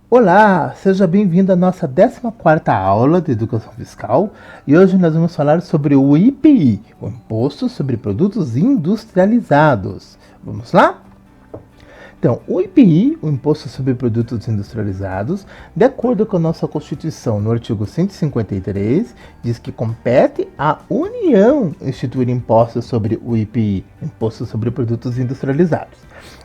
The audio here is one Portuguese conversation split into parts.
Olá, seja bem-vindo à nossa 14ª aula de Educação Fiscal e hoje nós vamos falar sobre o IPI, o Imposto sobre Produtos Industrializados. Vamos lá? Então, o IPI, o Imposto sobre Produtos Industrializados, de acordo com a nossa Constituição, no artigo 153, diz que compete à União instituir impostos sobre o IPI, Imposto sobre Produtos Industrializados.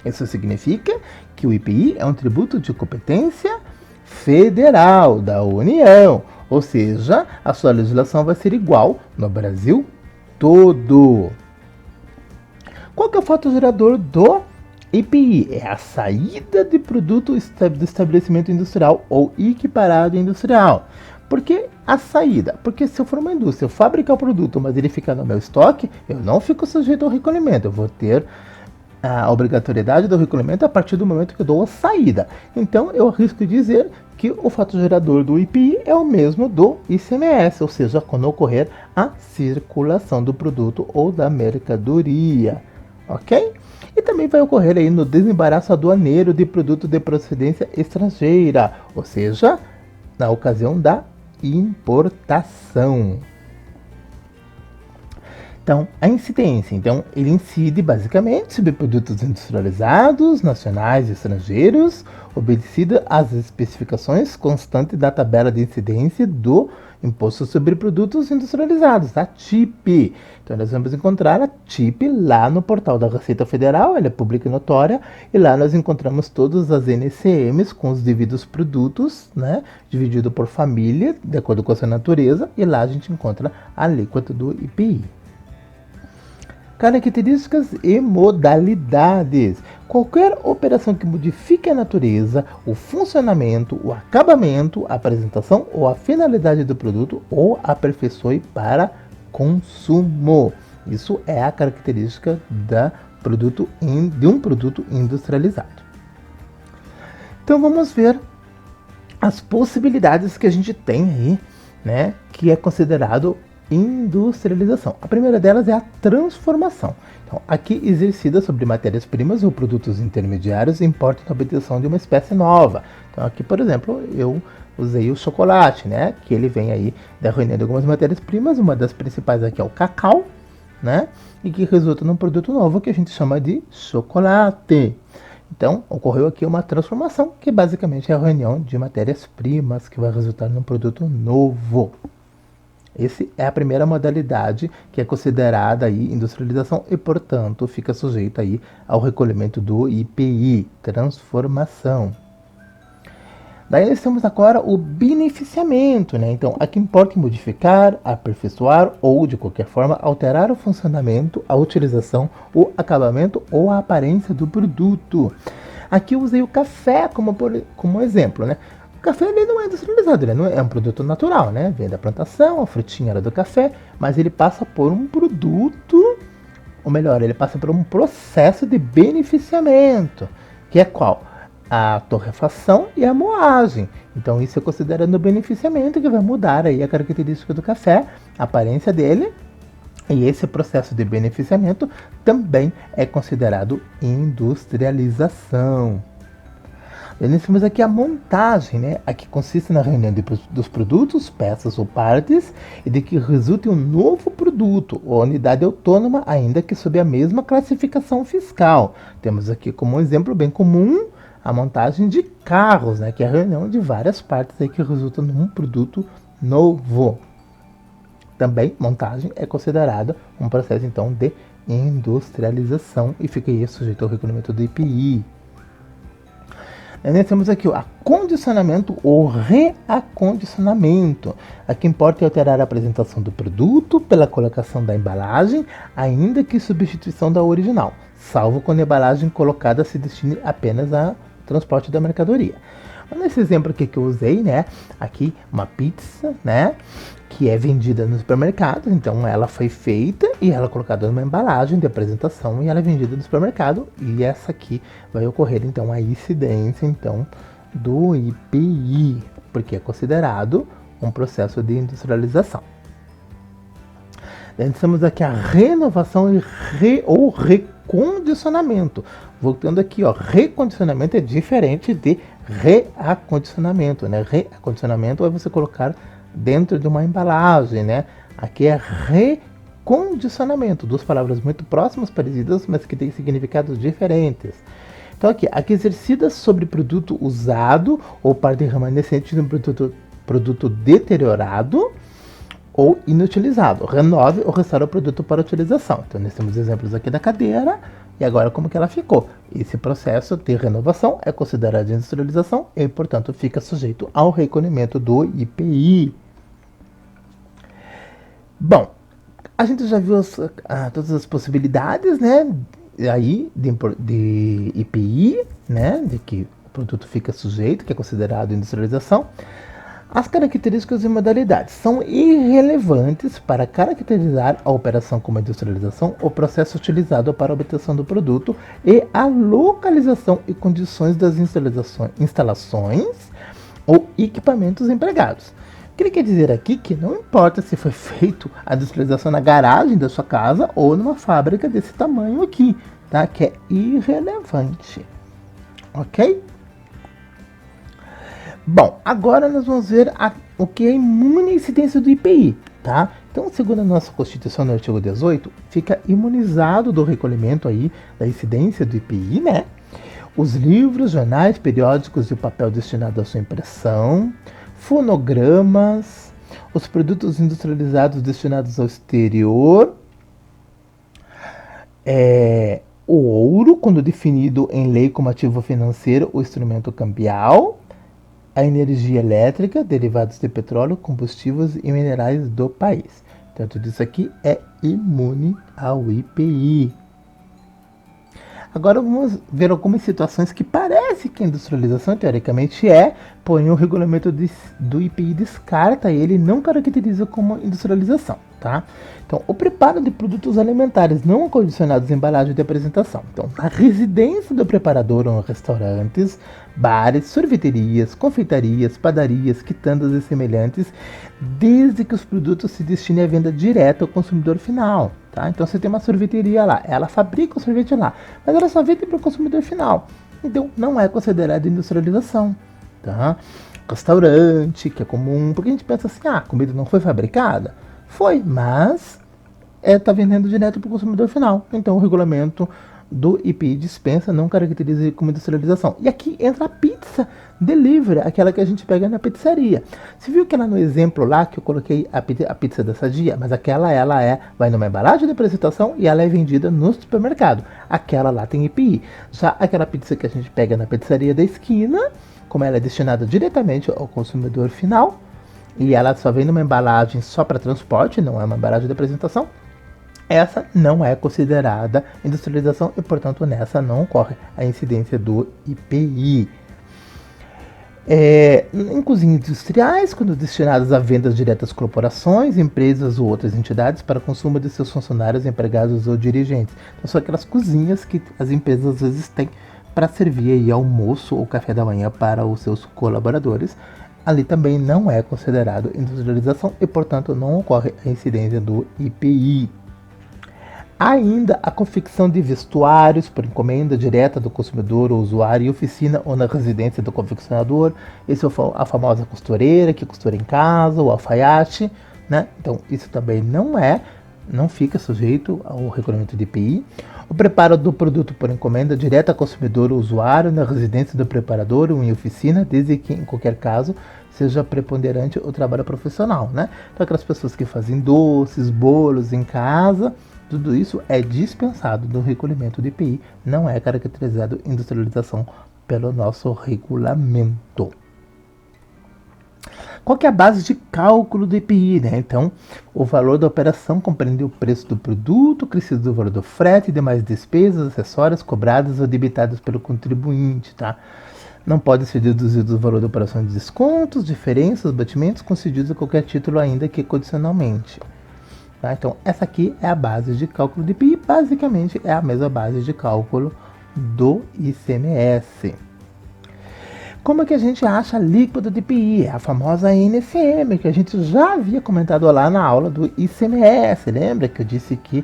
Isso significa que o IPI é um tributo de competência federal da União, ou seja, a sua legislação vai ser igual no Brasil todo. Qual que é o fato gerador do IPI? É a saída de produto do estabelecimento industrial ou equiparado industrial. Por que a saída? Porque se eu for uma indústria, eu fabricar o produto, mas ele ficar no meu estoque, eu não fico sujeito ao recolhimento. Eu vou ter a obrigatoriedade do recolhimento a partir do momento que eu dou a saída. Então, eu arrisco dizer que o fato gerador do IPI é o mesmo do ICMS, ou seja, quando ocorrer a circulação do produto ou da mercadoria. Ok? E também vai ocorrer aí no desembaraço aduaneiro de produto de procedência estrangeira, ou seja, na ocasião da importação. Então, a incidência, ele incide basicamente sobre produtos industrializados, nacionais e estrangeiros, obedecida às especificações constantes da tabela de incidência do Imposto sobre Produtos Industrializados, a TIP. Então, nós vamos encontrar a TIP lá no portal da Receita Federal, ela é pública e notória, e lá nós encontramos todas as NCMs com os devidos produtos, né, dividido por família, de acordo com a sua natureza, e lá a gente encontra a alíquota do IPI. Características e modalidades. Qualquer operação que modifique a natureza, o funcionamento, o acabamento, a apresentação ou a finalidade do produto ou aperfeiçoe para consumo. Isso é a característica de um produto industrializado. Então vamos ver as possibilidades que a gente tem aí, né, que é considerado industrialização. A primeira delas é a transformação. Então, aqui exercida sobre matérias-primas ou produtos intermediários importam na obtenção de uma espécie nova. Então, aqui, por exemplo, eu usei o chocolate, né? Que ele vem aí da reunião de algumas matérias-primas. Uma das principais aqui é o cacau, né? E que resulta num produto novo que a gente chama de chocolate. Então, ocorreu aqui uma transformação, que basicamente é a reunião de matérias-primas que vai resultar num produto novo. Essa é a primeira modalidade que é considerada aí industrialização e, portanto, fica sujeita aí ao recolhimento do IPI, transformação. Daí nós temos agora o beneficiamento, né? Então, aqui importa modificar, aperfeiçoar ou, de qualquer forma, alterar o funcionamento, a utilização, o acabamento ou a aparência do produto. Aqui eu usei o café como exemplo, né? O café ele não é industrializado, ele não é um produto natural, né? Vem da plantação, a frutinha era do café, mas ele passa por um produto, ou melhor, ele passa por um processo de beneficiamento, que é qual? A torrefação e a moagem. Então isso é considerado beneficiamento, que vai mudar aí a característica do café, a aparência dele, e esse processo de beneficiamento também é considerado industrialização. Nós temos aqui a montagem, né? Aqui consiste na reunião dos produtos, peças ou partes e de que resulte um novo produto ou unidade autônoma, ainda que sob a mesma classificação fiscal. Temos aqui como um exemplo bem comum a montagem de carros, né? Que é a reunião de várias partes aí que resultam num produto novo. Também montagem é considerada um processo então de industrialização e fica aí sujeito ao recolhimento do IPI. Nós temos aqui o acondicionamento ou reacondicionamento. Aqui importa alterar a apresentação do produto pela colocação da embalagem, ainda que substituição da original, salvo quando a embalagem colocada se destine apenas ao transporte da mercadoria. Nesse exemplo aqui que eu usei, né, aqui uma pizza, né, que é vendida no supermercado, então ela foi feita e ela é colocada numa embalagem de apresentação e ela é vendida no supermercado e essa aqui vai ocorrer então a incidência então do IPI, porque é considerado um processo de industrialização. Temos aqui a renovação ou recondicionamento. Voltando aqui, ó, recondicionamento é diferente de reacondicionamento, né? Reacondicionamento é você colocar dentro de uma embalagem, né? Aqui é recondicionamento, duas palavras muito próximas, parecidas, mas que têm significados diferentes. Então aqui exercidas sobre produto usado ou parte remanescente de um produto deteriorado ou inutilizado. Renove ou restaure o produto para utilização. Então nós temos exemplos aqui da cadeira e agora como que ela ficou. Esse processo de renovação é considerado industrialização e, portanto, fica sujeito ao recolhimento do IPI. Bom, a gente já viu todas as possibilidades, né, aí de IPI, né, de que o produto fica sujeito, que é considerado industrialização. As características e modalidades são irrelevantes para caracterizar a operação como industrialização, o processo utilizado para a obtenção do produto e a localização e condições das instalações ou equipamentos empregados. O que ele quer dizer aqui que não importa se foi feito a industrialização na garagem da sua casa ou numa fábrica desse tamanho aqui, tá? Que é irrelevante, ok? Bom, agora nós vamos ver o que é imune à incidência do IPI, tá? Então, segundo a nossa Constituição no artigo 18, fica imunizado do recolhimento aí da incidência do IPI, né? Os livros, jornais, periódicos e o papel destinado à sua impressão, fonogramas, os produtos industrializados destinados ao exterior, o ouro, quando definido em lei como ativo financeiro ou instrumento cambial, a energia elétrica, derivados de petróleo, combustíveis e minerais do país. Então, tudo isso aqui é imune ao IPI. Agora vamos ver algumas situações que parece que a industrialização, teoricamente, porém o regulamento do IPI descarta ele e não caracteriza como industrialização, tá? Então, o preparo de produtos alimentares não acondicionados em embalagem de apresentação. Então, a residência do preparador ou restaurantes, bares, sorveterias, confeitarias, padarias, quitandas e semelhantes, desde que os produtos se destinem à venda direta ao consumidor final. Tá? Então você tem uma sorveteria lá, ela fabrica o sorvete lá, mas ela só vende para o consumidor final. Então não é considerado industrialização. Tá? Restaurante, que é comum, porque a gente pensa assim, a comida não foi fabricada? Foi, mas está vendendo direto para o consumidor final. Então o regulamento do IPI dispensa, não caracteriza como industrialização. E aqui entra a pizza delivery, aquela que a gente pega na pizzaria. Você viu que lá no exemplo lá que eu coloquei a pizza da Sadia, mas aquela vai numa embalagem de apresentação e ela é vendida no supermercado. Aquela lá tem IPI. Já aquela pizza que a gente pega na pizzaria da esquina, como ela é destinada diretamente ao consumidor final, e ela só vem numa embalagem só para transporte, não é uma embalagem de apresentação, essa não é considerada industrialização e, portanto, nessa não ocorre a incidência do IPI. Em cozinhas industriais, quando destinadas a vendas diretas às corporações, empresas ou outras entidades para consumo de seus funcionários, empregados ou dirigentes. Então, são aquelas cozinhas que as empresas às vezes têm para servir aí almoço ou café da manhã para os seus colaboradores. Ali também não é considerado industrialização e, portanto, não ocorre a incidência do IPI. Ainda a confecção de vestuários por encomenda direta do consumidor ou usuário em oficina ou na residência do confeccionador. Esse é a famosa costureira que costura em casa, o alfaiate, né? Então isso também não fica sujeito ao regulamento de IPI. O preparo do produto por encomenda direta ao consumidor ou usuário na residência do preparador ou em oficina, desde que em qualquer caso seja preponderante o trabalho profissional, né? Então aquelas pessoas que fazem doces, bolos em casa, tudo isso é dispensado do recolhimento de IPI, não é caracterizado industrialização pelo nosso regulamento. Qual que é a base de cálculo do IPI, né? Então, o valor da operação compreende o preço do produto, crescido do valor do frete e demais despesas acessórias cobradas ou debitadas pelo contribuinte, tá? Não pode ser deduzido o valor da operação de descontos, diferenças, batimentos concedidos a qualquer título, ainda que condicionalmente. Tá? Então, essa aqui é a base de cálculo do IPI, basicamente é a mesma base de cálculo do ICMS. Como é que a gente acha a alíquota do IPI? É a famosa NFM, que a gente já havia comentado lá na aula do ICMS. Lembra que eu disse que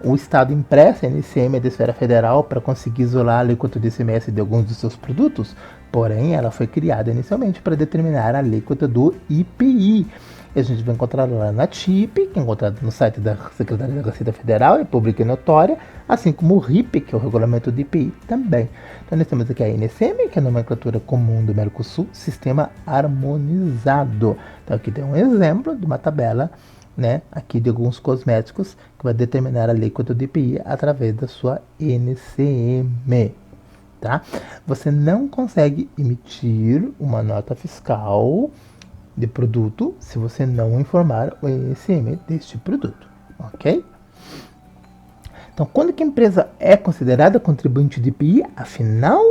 o Estado empresta NCM da esfera federal para conseguir isolar a alíquota do ICMS de alguns dos seus produtos, porém ela foi criada inicialmente para determinar a alíquota do IPI. E a gente vai encontrar lá na TIP, que é encontrado no site da Secretaria da Receita Federal, é pública e notória, assim como o RIP, que é o regulamento do IPI também. Então nós temos aqui a NCM, que é a nomenclatura comum do Mercosul, sistema harmonizado. Então aqui tem um exemplo de uma tabela, né, aqui de alguns cosméticos que vai determinar a alíquota do IPI através da sua NCM. Tá? Você não consegue emitir uma nota fiscal de produto se você não informar o NCM deste produto, ok? Então, quando que a empresa é considerada contribuinte de IPI? Afinal,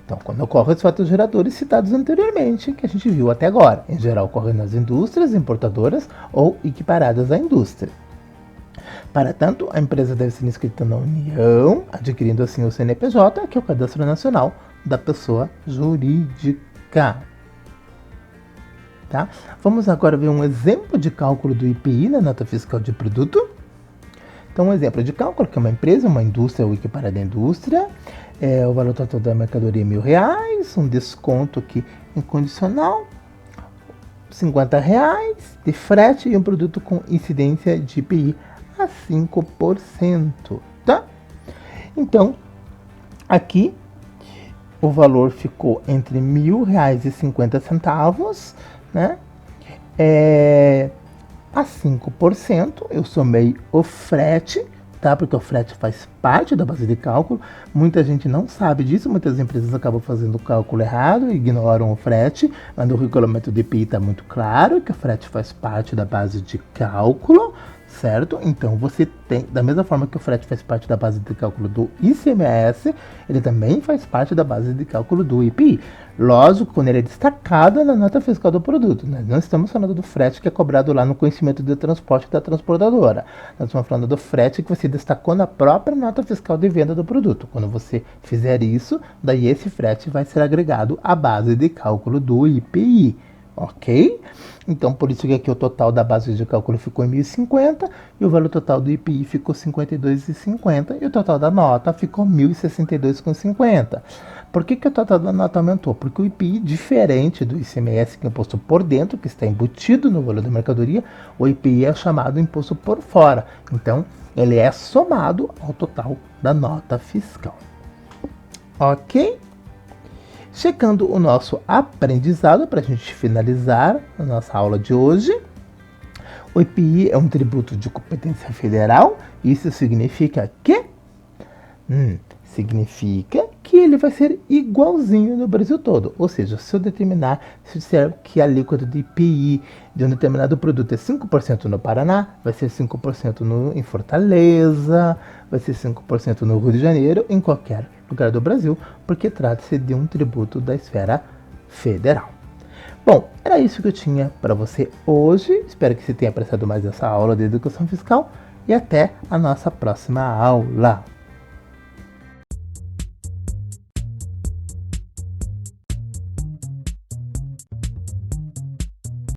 então, quando ocorrem os fatos geradores citados anteriormente, que a gente viu até agora, em geral ocorrem nas indústrias importadoras ou equiparadas à indústria. Para tanto, a empresa deve ser inscrita na União, adquirindo assim o CNPJ, que é o Cadastro Nacional da Pessoa Jurídica. Tá? Vamos agora ver um exemplo de cálculo do IPI na nota fiscal de produto. Então, um exemplo de cálculo, que é uma empresa, uma indústria ou equiparada à indústria, o valor total da mercadoria é R$1.000, um desconto aqui incondicional, R$50 de frete e um produto com incidência de IPI a 5%, tá? Então, aqui o valor ficou entre R$1.000,50, né? A 5%, eu somei o frete, tá? Porque o frete faz parte da base de cálculo. Muita gente não sabe disso, muitas empresas acabam fazendo o cálculo errado, ignoram o frete, mas no regulamento do IPI está muito claro que o frete faz parte da base de cálculo, certo? Então você tem, da mesma forma que o frete faz parte da base de cálculo do ICMS, ele também faz parte da base de cálculo do IPI. Lógico, quando ele é destacado na nota fiscal do produto. Nós não estamos falando do frete que é cobrado lá no conhecimento de transporte da transportadora. Nós estamos falando do frete que você destacou na própria nota fiscal de venda do produto. Quando você fizer isso, daí esse frete vai ser agregado à base de cálculo do IPI. Ok? Então, por isso que aqui o total da base de cálculo ficou em 1.050 e o valor total do IPI ficou 52,50 e o total da nota ficou 1.062,50. Por que o total da nota aumentou? Porque o IPI, diferente do ICMS, que é imposto por dentro, que está embutido no valor da mercadoria, o IPI é chamado imposto por fora. Então, ele é somado ao total da nota fiscal. Ok? Checando o nosso aprendizado para a gente finalizar a nossa aula de hoje. O IPI é um tributo de competência federal. Isso significa que? Significa que ele vai ser igualzinho no Brasil todo. Ou seja, se eu determinar, se eu disser que a alíquota de IPI de um determinado produto é 5% no Paraná, vai ser 5% em Fortaleza, vai ser 5% no Rio de Janeiro, em qualquer lugar do Brasil, porque trata-se de um tributo da esfera federal. Bom, era isso que eu tinha para você hoje. Espero que você tenha apreciado mais essa aula de educação fiscal e até a nossa próxima aula.